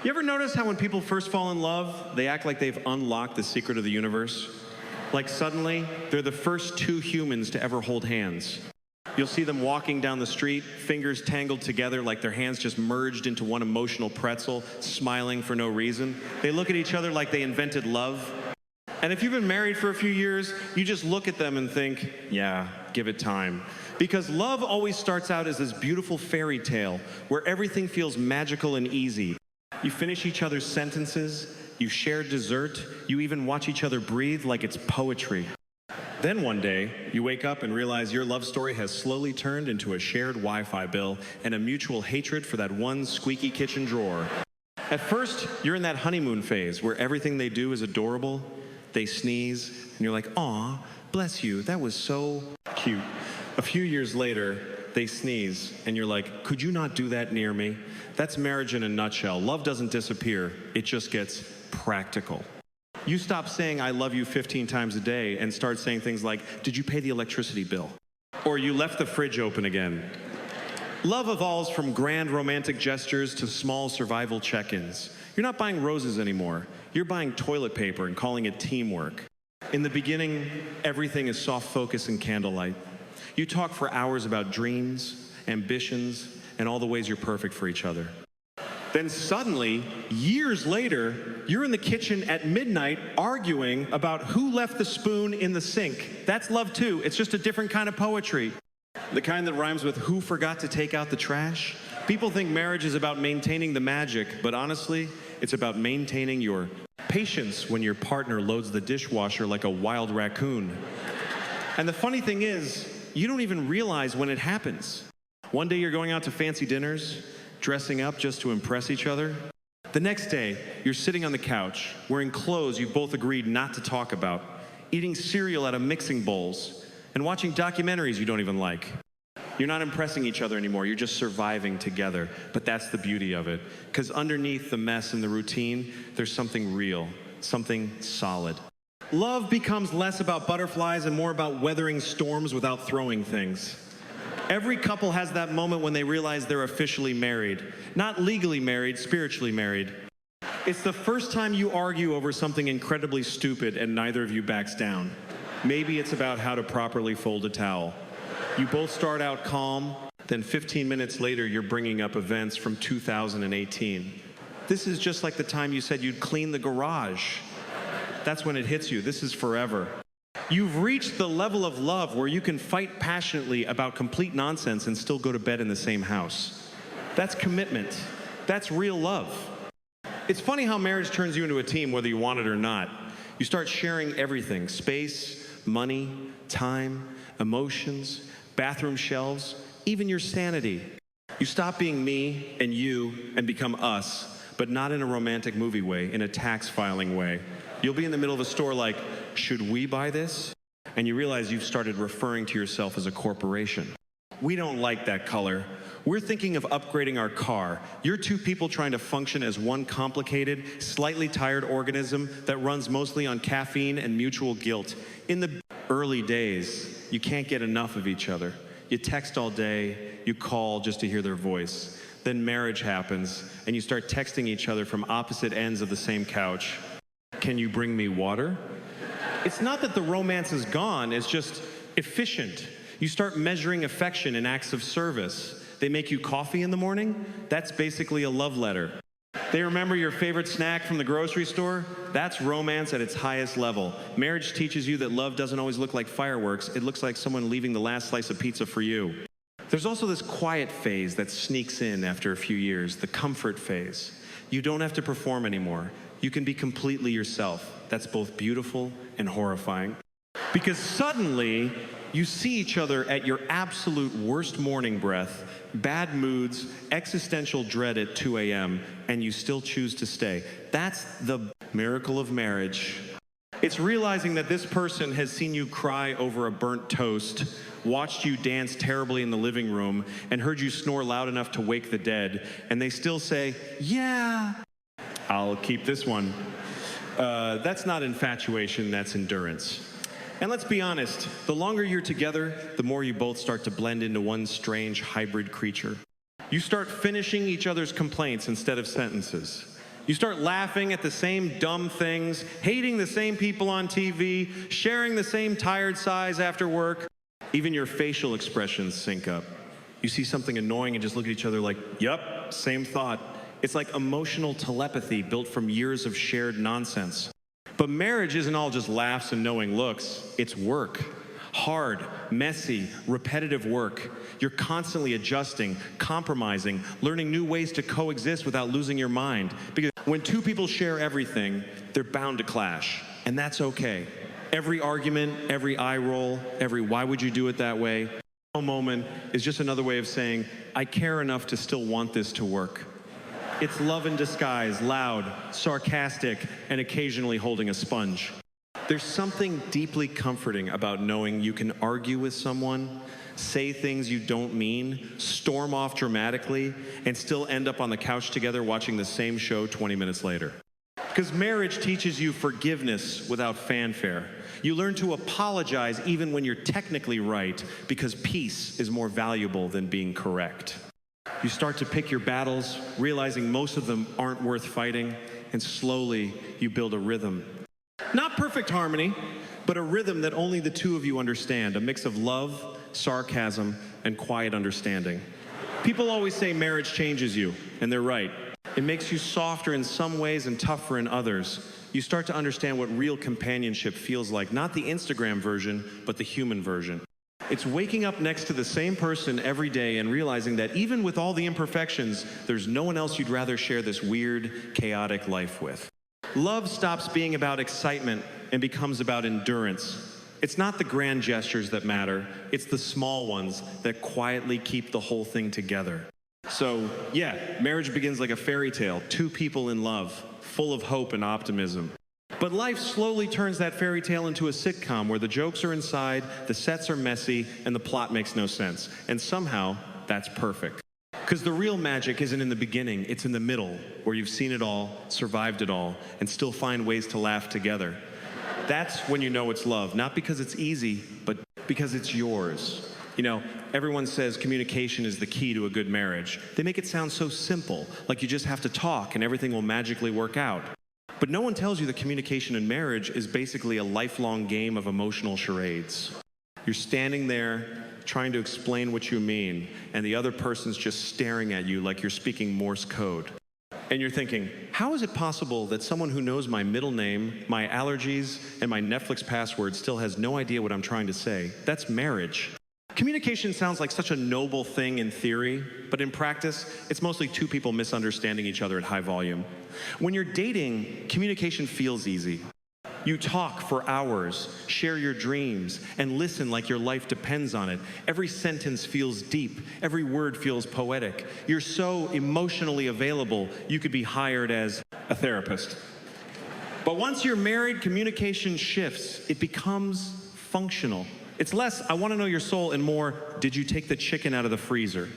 You ever notice how when people first fall in love, they act like they've unlocked the secret of the universe? Like suddenly, they're the first two humans to ever hold hands. You'll see them walking down the street, fingers tangled together like their hands just merged into one emotional pretzel, smiling for no reason. They look at each other like they invented love. And if you've been married for a few years, you just look at them and think, yeah, give it time. Because love always starts out as this beautiful fairy tale where everything feels magical and easy. You finish each other's sentences, you share dessert, you even watch each other breathe like it's poetry. Then one day, you wake up and realize your love story has slowly turned into a shared Wi-Fi bill and a mutual hatred for that one squeaky kitchen drawer. At first, you're in that honeymoon phase where everything they do is adorable. They sneeze, and you're like, aw, bless you, that was so cute. A few years later, they sneeze, and you're like, could you not do that near me? That's marriage in a nutshell. Love doesn't disappear, it just gets practical. You stop saying I love you 15 times a day and start saying things like, did you pay the electricity bill? Or you left the fridge open again. Love evolves from grand romantic gestures to small survival check-ins. You're not buying roses anymore. You're buying toilet paper and calling it teamwork. In the beginning, everything is soft focus and candlelight. You talk for hours about dreams, ambitions, and all the ways you're perfect for each other. Then suddenly, years later, you're in the kitchen at midnight arguing about who left the spoon in the sink. That's love too. It's just a different kind of poetry. The kind that rhymes with who forgot to take out the trash. People think marriage is about maintaining the magic, but honestly, it's about maintaining your patience when your partner loads the dishwasher like a wild raccoon. And the funny thing is, you don't even realize when it happens. One day you're going out to fancy dinners, dressing up just to impress each other. The next day, you're sitting on the couch, wearing clothes you've both agreed not to talk about, eating cereal out of mixing bowls, and watching documentaries you don't even like. You're not impressing each other anymore, you're just surviving together. But that's the beauty of it, because underneath the mess and the routine, there's something real, something solid. Love becomes less about butterflies and more about weathering storms without throwing things. Every couple has that moment when they realize they're officially married. Not legally married, spiritually married. It's the first time you argue over something incredibly stupid and neither of you backs down. Maybe it's about how to properly fold a towel. You both start out calm, then 15 minutes later you're bringing up events from 2018. This is just like the time you said you'd clean the garage. That's when it hits you. This is forever. You've reached the level of love where you can fight passionately about complete nonsense and still go to bed in the same house. That's commitment. That's real love. It's funny how marriage turns you into a team whether you want it or not. You start sharing everything: space, money, time, emotions, bathroom shelves, even your sanity. You stop being me and you and become us, but not in a romantic movie way, in a tax filing way. You'll be in the middle of a store like, should we buy this? And you realize you've started referring to yourself as a corporation. We don't like that color. We're thinking of upgrading our car. You're two people trying to function as one complicated, slightly tired organism that runs mostly on caffeine and mutual guilt. In the early days, you can't get enough of each other. You text all day, you call just to hear their voice. Then marriage happens, and you start texting each other from opposite ends of the same couch. Can you bring me water? It's not that the romance is gone, it's just efficient. You start measuring affection in acts of service. They make you coffee in the morning? That's basically a love letter. They remember your favorite snack from the grocery store? That's romance at its highest level. Marriage teaches you that love doesn't always look like fireworks. It looks like someone leaving the last slice of pizza for you. There's also this quiet phase that sneaks in after a few years, the comfort phase. You don't have to perform anymore. You can be completely yourself. That's both beautiful and horrifying. Because suddenly, you see each other at your absolute worst morning breath, bad moods, existential dread at 2 a.m., and you still choose to stay. That's the miracle of marriage. It's realizing that this person has seen you cry over a burnt toast, watched you dance terribly in the living room, and heard you snore loud enough to wake the dead, and they still say, yeah, I'll keep this one. That's not infatuation, that's endurance. And let's be honest, the longer you're together, the more you both start to blend into one strange hybrid creature. You start finishing each other's complaints instead of sentences. You start laughing at the same dumb things, hating the same people on TV, sharing the same tired sighs after work. Even your facial expressions sync up. You see something annoying and just look at each other like, yup, same thought. It's like emotional telepathy built from years of shared nonsense. But marriage isn't all just laughs and knowing looks, it's work. Hard, messy, repetitive work. You're constantly adjusting, compromising, learning new ways to coexist without losing your mind. Because when two people share everything, they're bound to clash, and that's okay. Every argument, every eye roll, every why would you do it that way moment is just another way of saying, I care enough to still want this to work. It's love in disguise, loud, sarcastic, and occasionally holding a sponge. There's something deeply comforting about knowing you can argue with someone, say things you don't mean, storm off dramatically, and still end up on the couch together watching the same show 20 minutes later. Because marriage teaches you forgiveness without fanfare. You learn to apologize even when you're technically right, because peace is more valuable than being correct. You start to pick your battles, realizing most of them aren't worth fighting, and slowly you build a rhythm. Not perfect harmony, but a rhythm that only the two of you understand, a mix of love, sarcasm, and quiet understanding. People always say marriage changes you, and they're right. It makes you softer in some ways and tougher in others. You start to understand what real companionship feels like, not the Instagram version, but the human version. It's waking up next to the same person every day and realizing that even with all the imperfections, there's no one else you'd rather share this weird, chaotic life with. Love stops being about excitement and becomes about endurance. It's not the grand gestures that matter, it's the small ones that quietly keep the whole thing together. So, yeah, marriage begins like a fairy tale, two people in love, full of hope and optimism. But life slowly turns that fairy tale into a sitcom where the jokes are inside, the sets are messy, and the plot makes no sense. And somehow, that's perfect. Because the real magic isn't in the beginning, it's in the middle, where you've seen it all, survived it all, and still find ways to laugh together. That's when you know it's love, not because it's easy, but because it's yours. You know, everyone says communication is the key to a good marriage. They make it sound so simple, like you just have to talk and everything will magically work out. But no one tells you that communication in marriage is basically a lifelong game of emotional charades. You're standing there trying to explain what you mean, and the other person's just staring at you like you're speaking Morse code. And you're thinking, how is it possible that someone who knows my middle name, my allergies, and my Netflix password still has no idea what I'm trying to say? That's marriage. Communication sounds like such a noble thing in theory, but in practice, it's mostly two people misunderstanding each other at high volume. When you're dating, communication feels easy. You talk for hours, share your dreams, and listen like your life depends on it. Every sentence feels deep. Every word feels poetic. You're so emotionally available, you could be hired as a therapist. But once you're married, communication shifts. It becomes functional. It's less, I want to know your soul, and more, did you take the chicken out of the freezer?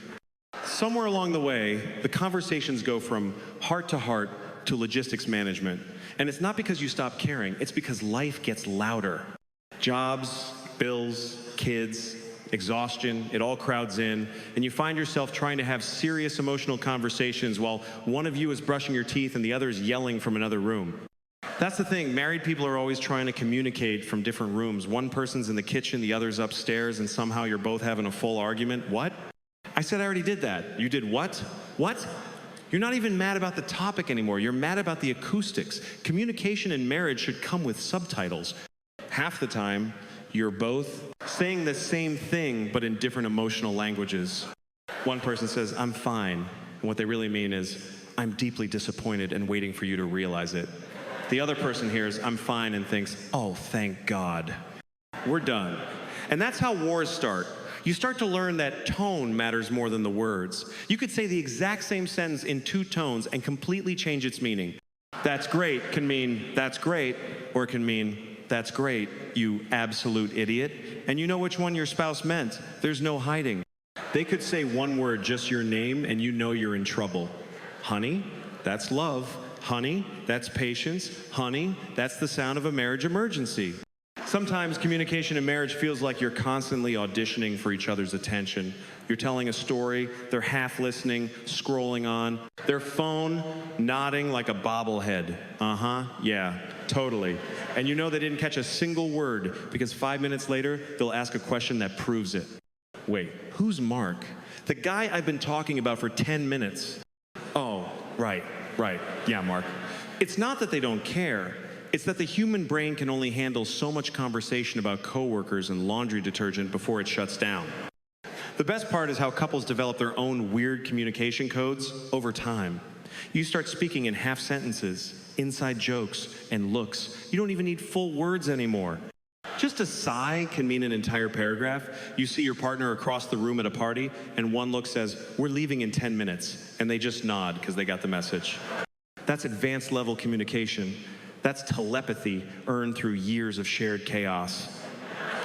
Somewhere along the way, the conversations go from heart to heart to logistics management. And it's not because you stop caring, it's because life gets louder. Jobs, bills, kids, exhaustion, it all crowds in, and you find yourself trying to have serious emotional conversations while one of you is brushing your teeth and the other is yelling from another room. That's the thing, married people are always trying to communicate from different rooms. One person's in the kitchen, the other's upstairs, and somehow you're both having a full argument. What? I said I already did that. You did what? What? You're not even mad about the topic anymore. You're mad about the acoustics. Communication in marriage should come with subtitles. Half the time, you're both saying the same thing, but in different emotional languages. One person says, I'm fine. And what they really mean is, I'm deeply disappointed and waiting for you to realize it. The other person hears, I'm fine, and thinks, oh, thank God. We're done. And that's how wars start. You start to learn that tone matters more than the words. You could say the exact same sentence in two tones and completely change its meaning. That's great can mean that's great, or it can mean that's great, you absolute idiot. And you know which one your spouse meant. There's no hiding. They could say one word, just your name, and you know you're in trouble. Honey, that's love. Honey, that's patience. Honey, that's the sound of a marriage emergency. Sometimes communication in marriage feels like you're constantly auditioning for each other's attention. You're telling a story, they're half listening, scrolling on, Their phone nodding like a bobblehead. Yeah, totally. And you know they didn't catch a single word because 5 minutes later, they'll ask a question that proves it. Wait, who's Mark? The guy I've been talking about for 10 minutes. Oh, right. Yeah, Mark. It's not that they don't care. It's that the human brain can only handle so much conversation about coworkers and laundry detergent before it shuts down. The best part is how couples develop their own weird communication codes over time. You start speaking in half sentences, inside jokes, and looks. You don't even need full words anymore. Just a sigh can mean an entire paragraph. You see your partner across the room at a party, and one look says, "We're leaving in 10 minutes," and they just nod because they got the message. That's advanced level communication. That's telepathy earned through years of shared chaos.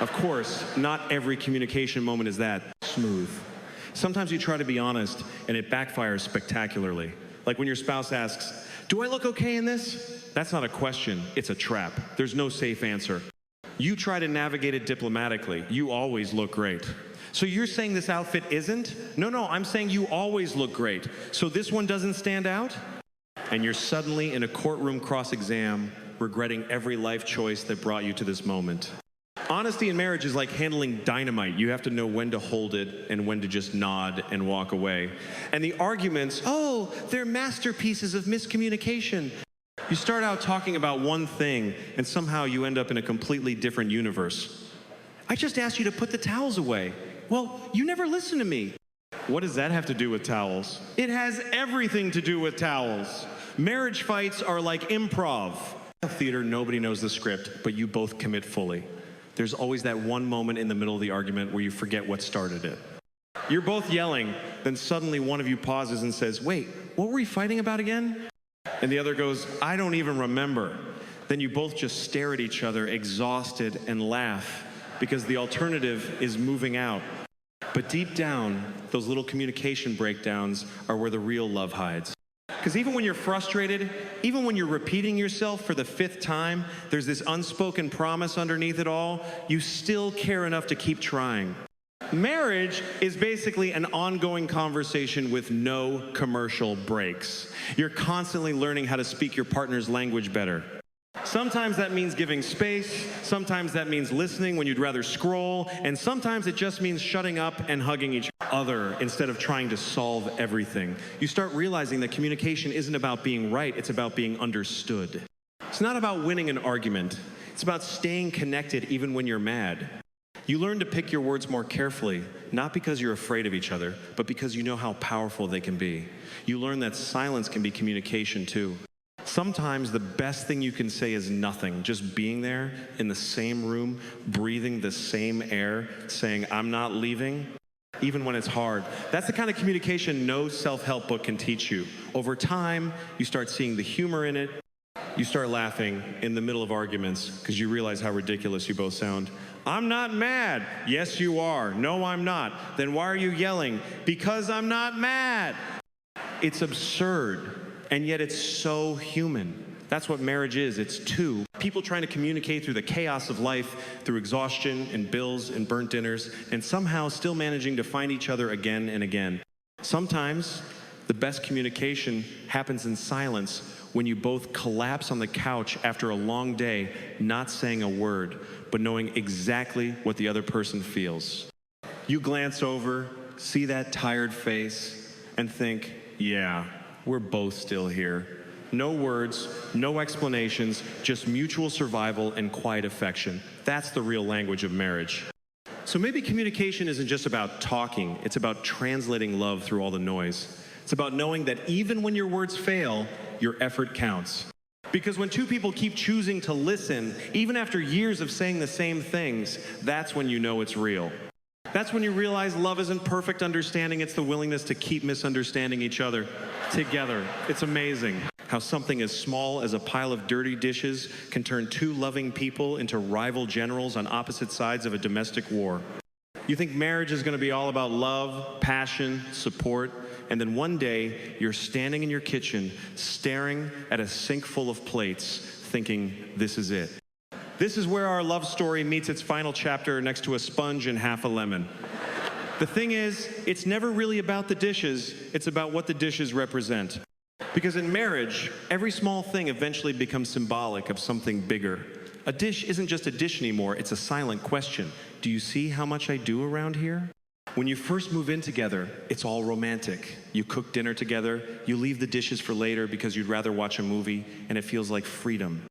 Of course, not every communication moment is that smooth. Sometimes you try to be honest, and it backfires spectacularly. Like when your spouse asks, "Do I look okay in this?" That's not a question, it's a trap. There's no safe answer. You try to navigate it diplomatically. "You always look great." "So you're saying this outfit isn't?" No, I'm saying you always look great. "So this one doesn't stand out?" And you're suddenly in a courtroom cross-exam, regretting every life choice that brought you to this moment. Honesty in marriage is like handling dynamite. You have to know when to hold it and when to just nod and walk away. And the arguments, they're masterpieces of miscommunication. You start out talking about one thing, and somehow you end up in a completely different universe. "I just asked you to put the towels away." "Well, you never listen to me." What does that have to do with towels? It has everything to do with towels. Marriage fights are like improv. In theater, nobody knows the script, but you both commit fully. There's always that one moment in the middle of the argument where you forget what started it. You're both yelling, then suddenly one of you pauses and says, "Wait, what were we fighting about again?" And the other goes, "I don't even remember." Then you both just stare at each other, exhausted, and laugh because the alternative is moving out. But deep down, those little communication breakdowns are where the real love hides. Because even when you're frustrated, even when you're repeating yourself for the 5th time, there's this unspoken promise underneath it all. You still care enough to keep trying. Marriage is basically an ongoing conversation with no commercial breaks. You're constantly learning how to speak your partner's language better. Sometimes that means giving space, sometimes that means listening when you'd rather scroll, and sometimes it just means shutting up and hugging each other instead of trying to solve everything. You start realizing that communication isn't about being right, it's about being understood. It's not about winning an argument, it's about staying connected even when you're mad. You learn to pick your words more carefully, not because you're afraid of each other, but because you know how powerful they can be. You learn that silence can be communication too. Sometimes the best thing you can say is nothing, just being there in the same room, breathing the same air, saying, "I'm not leaving," even when it's hard. That's the kind of communication no self-help book can teach you. Over time, you start seeing the humor in it. You start laughing in the middle of arguments because you realize how ridiculous you both sound. "I'm not mad." "Yes, you are." "No, I'm not." "Then why are you yelling?" "Because I'm not mad." It's absurd. And yet it's so human. That's what marriage is. It's two people trying to communicate through the chaos of life, through exhaustion and bills and burnt dinners, and somehow still managing to find each other again and again. Sometimes the best communication happens in silence when you both collapse on the couch after a long day, not saying a word, but knowing exactly what the other person feels. You glance over, see that tired face, and think, "Yeah, we're both still here." No words, no explanations, just mutual survival and quiet affection. That's the real language of marriage. So maybe communication isn't just about talking, it's about translating love through all the noise. It's about knowing that even when your words fail, your effort counts. Because when two people keep choosing to listen, even after years of saying the same things, that's when you know it's real. That's when you realize love isn't perfect understanding, it's the willingness to keep misunderstanding each other together. It's amazing how something as small as a pile of dirty dishes can turn two loving people into rival generals on opposite sides of a domestic war. You think marriage is going to be all about love, passion, support, and then one day you're standing in your kitchen staring at a sink full of plates thinking, "This is it." This is where our love story meets its final chapter next to a sponge and half a lemon. The thing is, it's never really about the dishes, it's about what the dishes represent. Because in marriage, every small thing eventually becomes symbolic of something bigger. A dish isn't just a dish anymore, it's a silent question. Do you see how much I do around here? When you first move in together, it's all romantic. You cook dinner together, you leave the dishes for later because you'd rather watch a movie, and it feels like freedom.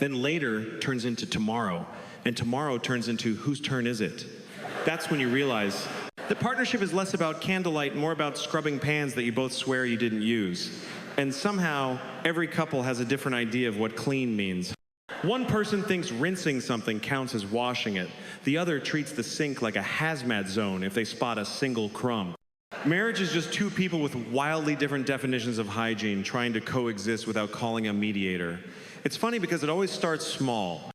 Then later turns into tomorrow, and tomorrow turns into whose turn is it? That's when you realize the partnership is less about candlelight and more about scrubbing pans that you both swear you didn't use. And somehow, every couple has a different idea of what clean means. One person thinks rinsing something counts as washing it. The other treats the sink like a hazmat zone if they spot a single crumb. Marriage is just two people with wildly different definitions of hygiene trying to coexist without calling a mediator. It's funny because it always starts small.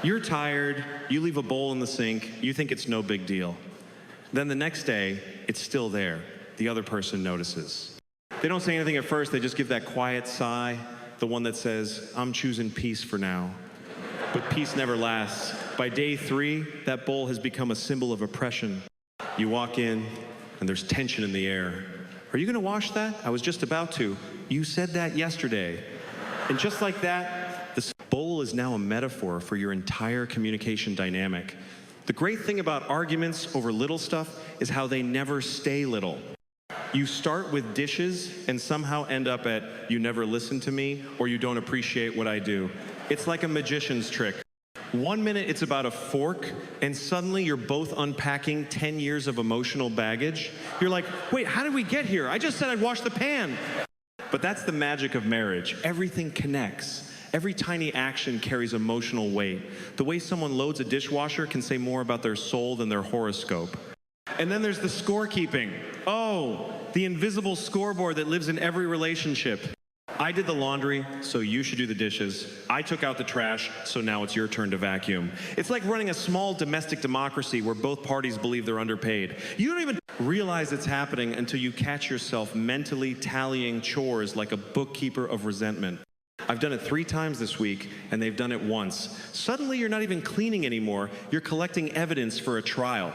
You're tired, you leave a bowl in the sink, you think it's no big deal. Then the next day, it's still there. The other person notices. They don't say anything at first, they just give that quiet sigh, the one that says, I'm choosing peace for now. But peace never lasts. By day 3, that bowl has become a symbol of oppression. You walk in, and there's tension in the air. Are you gonna wash that? I was just about to. You said that yesterday. And just like that, this bowl is now a metaphor for your entire communication dynamic. The great thing about arguments over little stuff is how they never stay little. You start with dishes and somehow end up at, you never listen to me, or you don't appreciate what I do. It's like a magician's trick. 1 minute it's about a fork, and suddenly you're both unpacking 10 years of emotional baggage. You're like, wait, how did we get here? I just said I'd wash the pan. But that's the magic of marriage. Everything connects. Every tiny action carries emotional weight. The way someone loads a dishwasher can say more about their soul than their horoscope. And then there's the scorekeeping. Oh, the invisible scoreboard that lives in every relationship. I did the laundry, so you should do the dishes. I took out the trash, so now it's your turn to vacuum. It's like running a small domestic democracy where both parties believe they're underpaid. You don't even realize it's happening until you catch yourself mentally tallying chores like a bookkeeper of resentment. I've done it 3 times this week, and they've done it once. Suddenly, you're not even cleaning anymore. You're collecting evidence for a trial.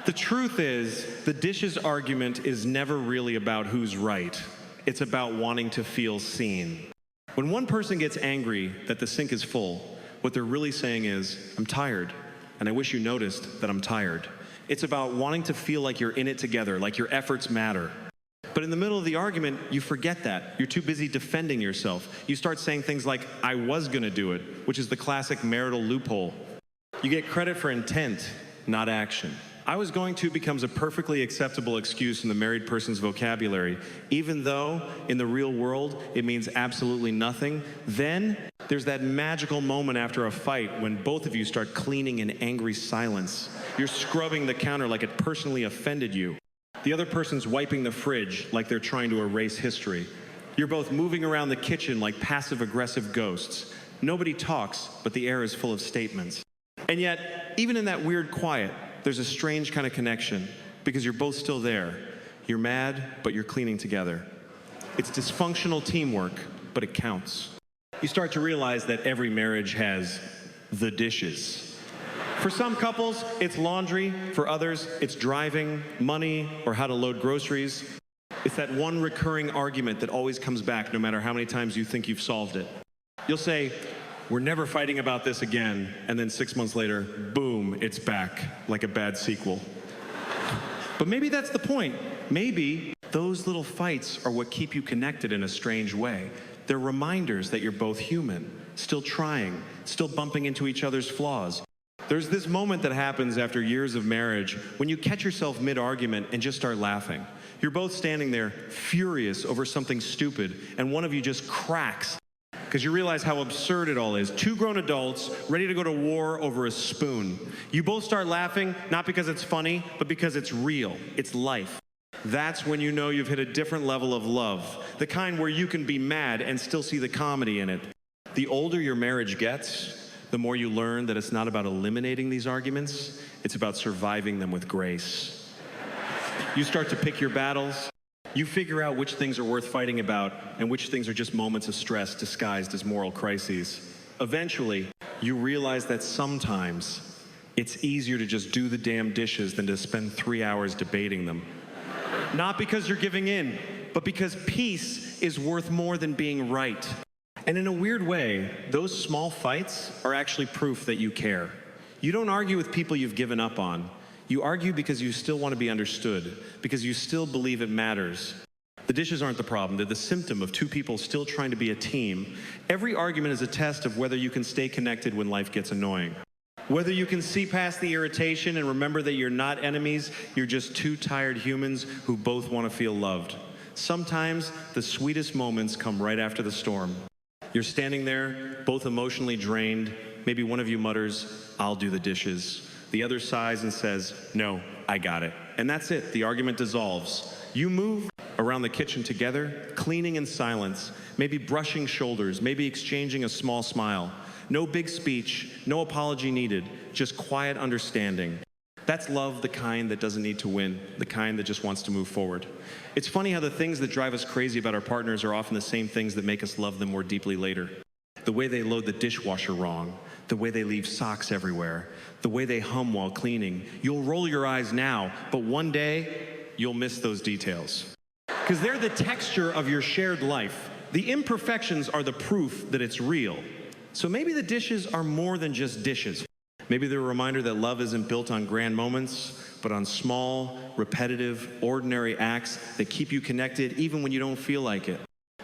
The truth is, the dishes argument is never really about who's right. It's about wanting to feel seen. When one person gets angry that the sink is full, what they're really saying is, I'm tired, and I wish you noticed that I'm tired. It's about wanting to feel like you're in it together, like your efforts matter. But in the middle of the argument, you forget that. You're too busy defending yourself. You start saying things like, I was gonna do it, which is the classic marital loophole. You get credit for intent, not action. I was going to becomes a perfectly acceptable excuse in the married person's vocabulary, even though in the real world it means absolutely nothing. Then there's that magical moment after a fight when both of you start cleaning in angry silence. You're scrubbing the counter like it personally offended you. The other person's wiping the fridge like they're trying to erase history. You're both moving around the kitchen like passive-aggressive ghosts. Nobody talks, but the air is full of statements. And yet, even in that weird quiet, there's a strange kind of connection because you're both still there. You're mad, but you're cleaning together. It's dysfunctional teamwork, but it counts. You start to realize that every marriage has the dishes. For some couples, it's laundry. For others, it's driving, money, or how to load groceries. It's that one recurring argument that always comes back no matter how many times you think you've solved it. You'll say, we're never fighting about this again, and then 6 months later, boom, it's back, like a bad sequel. But maybe that's the point. Maybe those little fights are what keep you connected in a strange way. They're reminders that you're both human, still trying, still bumping into each other's flaws. There's this moment that happens after years of marriage when you catch yourself mid-argument and just start laughing. You're both standing there furious over something stupid, and one of you just cracks because you realize how absurd it all is. 2 grown adults ready to go to war over a spoon. You both start laughing, not because it's funny, but because it's real. It's life. That's when you know you've hit a different level of love, the kind where you can be mad and still see the comedy in it. The older your marriage gets, the more you learn that it's not about eliminating these arguments, it's about surviving them with grace. You start to pick your battles. You figure out which things are worth fighting about and which things are just moments of stress disguised as moral crises. Eventually, you realize that sometimes it's easier to just do the damn dishes than to spend 3 hours debating them. Not because you're giving in, but because peace is worth more than being right. And in a weird way, those small fights are actually proof that you care. You don't argue with people you've given up on. You argue because you still want to be understood, because you still believe it matters. The dishes aren't the problem. They're the symptom of two people still trying to be a team. Every argument is a test of whether you can stay connected when life gets annoying. Whether you can see past the irritation and remember that you're not enemies, you're just two tired humans who both want to feel loved. Sometimes the sweetest moments come right after the storm. You're standing there, both emotionally drained. Maybe one of you mutters, "I'll do the dishes." The other sighs and says, "No, I got it." And that's it. The argument dissolves. You move around the kitchen together, cleaning in silence, maybe brushing shoulders, maybe exchanging a small smile. No big speech, no apology needed, just quiet understanding. That's love, the kind that doesn't need to win, the kind that just wants to move forward. It's funny how the things that drive us crazy about our partners are often the same things that make us love them more deeply later. The way they load the dishwasher wrong, the way they leave socks everywhere, the way they hum while cleaning. You'll roll your eyes now, but one day, you'll miss those details. Because they're the texture of your shared life. The imperfections are the proof that it's real. So maybe the dishes are more than just dishes. Maybe they're a reminder that love isn't built on grand moments, but on small, repetitive, ordinary acts that keep you connected even when you don't feel like it.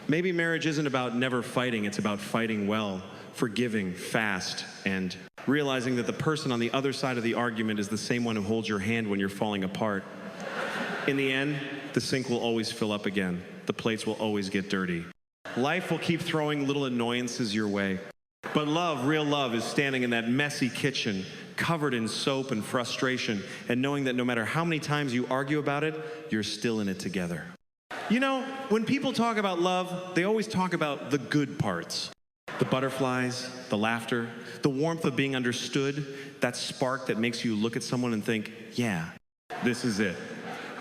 Maybe marriage isn't about never fighting, it's about fighting well, forgiving fast, and realizing that the person on the other side of the argument is the same one who holds your hand when you're falling apart. In the end, the sink will always fill up again. The plates will always get dirty. Life will keep throwing little annoyances your way. But love, real love, is standing in that messy kitchen, covered in soap and frustration, and knowing that no matter how many times you argue about it, you're still in it together. You know, when people talk about love, they always talk about the good parts. The butterflies, the laughter, the warmth of being understood, that spark that makes you look at someone and think, yeah, this is it.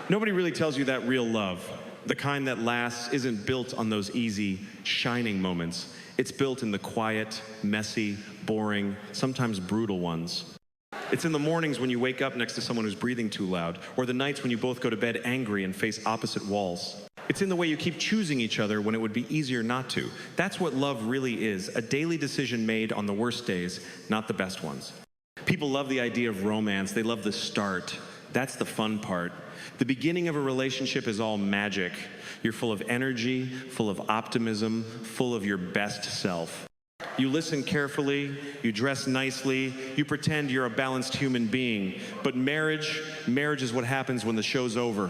Nobody really tells you that real love, the kind that lasts, isn't built on those easy, shining moments. It's built in the quiet, messy, boring, sometimes brutal ones. It's in the mornings when you wake up next to someone who's breathing too loud, or the nights when you both go to bed angry and face opposite walls. It's in the way you keep choosing each other when it would be easier not to. That's what love really is, a daily decision made on the worst days, not the best ones. People love the idea of romance. They love the start. That's the fun part. The beginning of a relationship is all magic. You're full of energy, full of optimism, full of your best self. You listen carefully, you dress nicely, you pretend you're a balanced human being. But marriage is what happens when the show's over.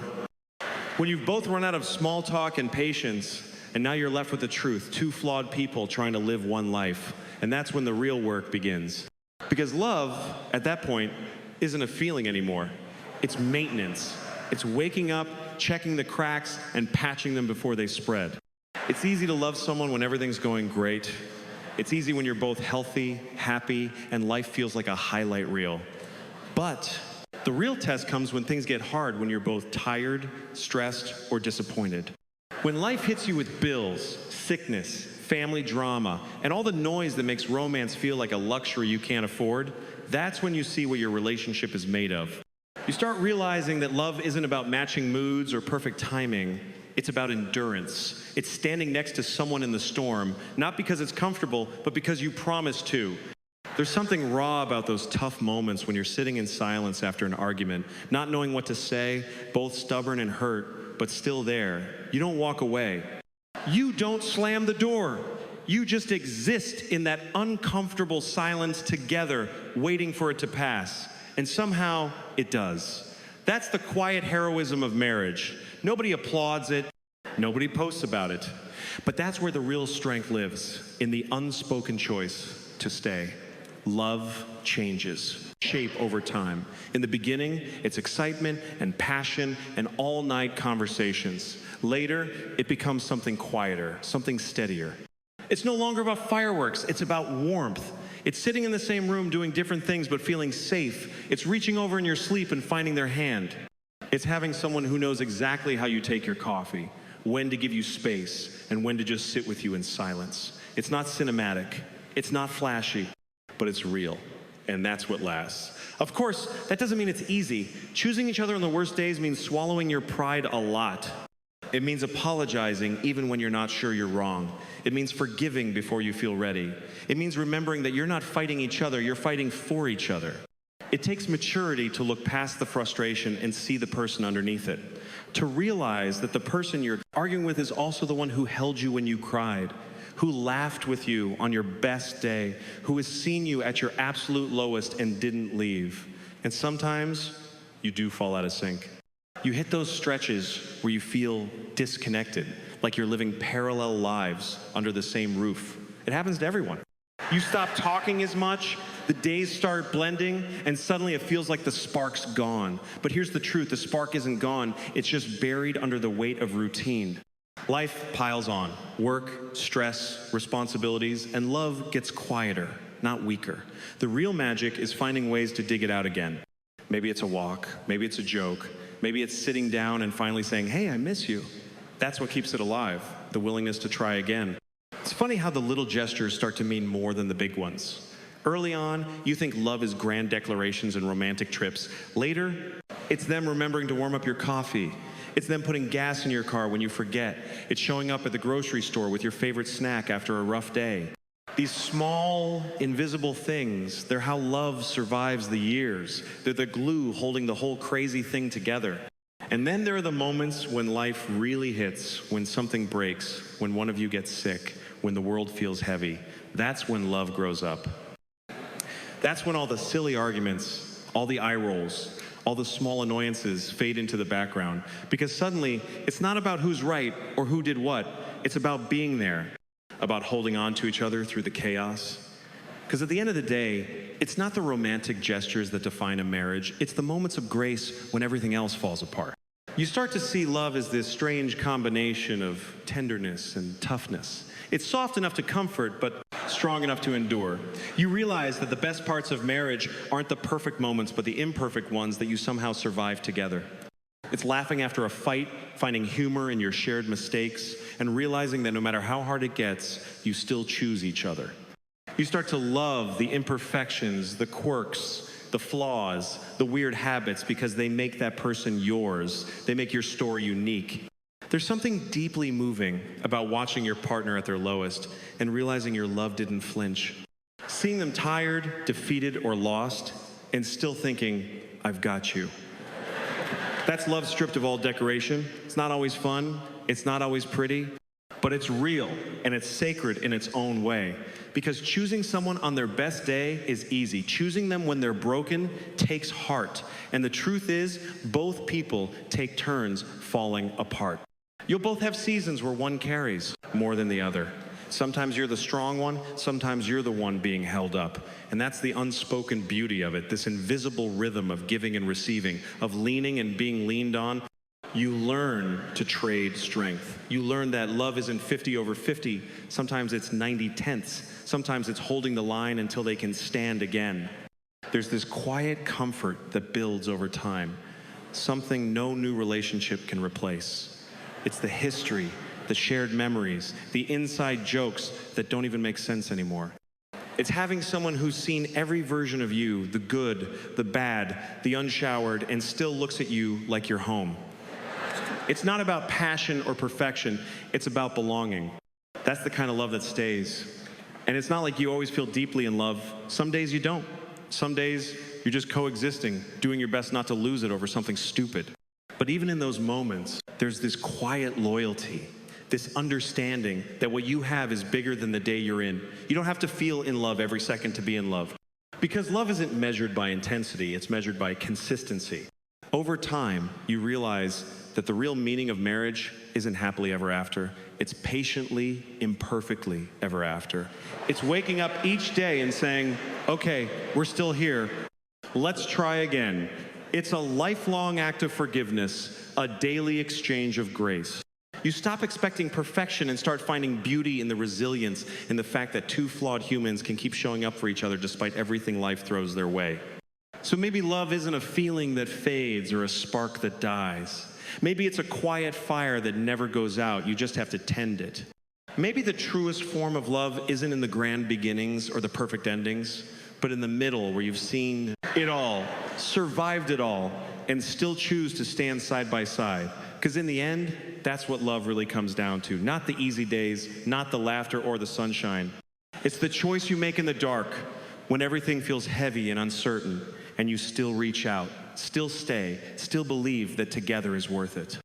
When you've both run out of small talk and patience, and now you're left with the truth, two flawed people trying to live one life. And that's when the real work begins. Because love, at that point, isn't a feeling anymore. It's maintenance. It's waking up, checking the cracks, and patching them before they spread. It's easy to love someone when everything's going great. It's easy when you're both healthy, happy, and life feels like a highlight reel. But the real test comes when things get hard, when you're both tired, stressed, or disappointed. When life hits you with bills, sickness, family drama, and all the noise that makes romance feel like a luxury you can't afford, that's when you see what your relationship is made of. You start realizing that love isn't about matching moods or perfect timing. It's about endurance. It's standing next to someone in the storm, not because it's comfortable, but because you promise to. There's something raw about those tough moments when you're sitting in silence after an argument, not knowing what to say, both stubborn and hurt, but still there. You don't walk away. You don't slam the door. You just exist in that uncomfortable silence together, waiting for it to pass. And somehow, it does. That's the quiet heroism of marriage. Nobody applauds it. Nobody posts about it. But that's where the real strength lives, in the unspoken choice to stay. Love changes shape over time. In the beginning, it's excitement and passion and all-night conversations. Later, it becomes something quieter, something steadier. It's no longer about fireworks. It's about warmth. It's sitting in the same room doing different things but feeling safe. It's reaching over in your sleep and finding their hand. It's having someone who knows exactly how you take your coffee, when to give you space, and when to just sit with you in silence. It's not cinematic. It's not flashy, but it's real. And that's what lasts. Of course, that doesn't mean it's easy. Choosing each other on the worst days means swallowing your pride a lot. It means apologizing even when you're not sure you're wrong. It means forgiving before you feel ready. It means remembering that you're not fighting each other, you're fighting for each other. It takes maturity to look past the frustration and see the person underneath it. To realize that the person you're arguing with is also the one who held you when you cried, who laughed with you on your best day, who has seen you at your absolute lowest and didn't leave. And sometimes you do fall out of sync. You hit those stretches where you feel disconnected, like you're living parallel lives under the same roof. It happens to everyone. You stop talking as much, the days start blending, and suddenly it feels like the spark's gone. But here's the truth, the spark isn't gone, it's just buried under the weight of routine. Life piles on, work, stress, responsibilities, and love gets quieter, not weaker. The real magic is finding ways to dig it out again. Maybe it's a walk, maybe it's a joke, maybe it's sitting down and finally saying, hey, I miss you. That's what keeps it alive, the willingness to try again. It's funny how the little gestures start to mean more than the big ones. Early on, you think love is grand declarations and romantic trips. Later, it's them remembering to warm up your coffee. It's them putting gas in your car when you forget. It's showing up at the grocery store with your favorite snack after a rough day. These small, invisible things, they're how love survives the years. They're the glue holding the whole crazy thing together. And then there are the moments when life really hits, when something breaks, when one of you gets sick, when the world feels heavy. That's when love grows up. That's when all the silly arguments, all the eye rolls, all the small annoyances fade into the background. Because suddenly, it's not about who's right or who did what. It's about being there, about holding on to each other through the chaos. Because at the end of the day, it's not the romantic gestures that define a marriage. It's the moments of grace when everything else falls apart. You start to see love as this strange combination of tenderness and toughness. It's soft enough to comfort, but strong enough to endure. You realize that the best parts of marriage aren't the perfect moments, but the imperfect ones that you somehow survive together. It's laughing after a fight, finding humor in your shared mistakes, and realizing that no matter how hard it gets, you still choose each other. You start to love the imperfections, the quirks, the flaws, the weird habits, because they make that person yours. They make your story unique. There's something deeply moving about watching your partner at their lowest and realizing your love didn't flinch. Seeing them tired, defeated, or lost, and still thinking, I've got you. That's love stripped of all decoration. It's not always fun, it's not always pretty, but it's real and it's sacred in its own way. Because choosing someone on their best day is easy. Choosing them when they're broken takes heart. And the truth is, both people take turns falling apart. You'll both have seasons where one carries more than the other. Sometimes you're the strong one, sometimes you're the one being held up. And that's the unspoken beauty of it, this invisible rhythm of giving and receiving, of leaning and being leaned on. You learn to trade strength. You learn that love isn't 50 over 50. Sometimes it's 90 tenths. Sometimes it's holding the line until they can stand again. There's this quiet comfort that builds over time, something no new relationship can replace. It's the history, the shared memories, the inside jokes that don't even make sense anymore. It's having someone who's seen every version of you, the good, the bad, the unshowered, and still looks at you like you're home. It's not about passion or perfection, it's about belonging. That's the kind of love that stays. And it's not like you always feel deeply in love. Some days you don't. Some days you're just coexisting, doing your best not to lose it over something stupid. But even in those moments, there's this quiet loyalty, this understanding that what you have is bigger than the day you're in. You don't have to feel in love every second to be in love. Because love isn't measured by intensity, it's measured by consistency. Over time, you realize that the real meaning of marriage isn't happily ever after. It's patiently, imperfectly ever after. It's waking up each day and saying, okay, we're still here. Let's try again. It's a lifelong act of forgiveness, a daily exchange of grace. You stop expecting perfection and start finding beauty in the resilience, in the fact that two flawed humans can keep showing up for each other despite everything life throws their way. So maybe love isn't a feeling that fades or a spark that dies. Maybe it's a quiet fire that never goes out. You just have to tend it. Maybe the truest form of love isn't in the grand beginnings or the perfect endings, but in the middle where you've seen it all, survived it all, and still choose to stand side by side. Because in the end, that's what love really comes down to. Not the easy days, not the laughter or the sunshine. It's the choice you make in the dark when everything feels heavy and uncertain, and you still reach out, still stay, still believe that together is worth it.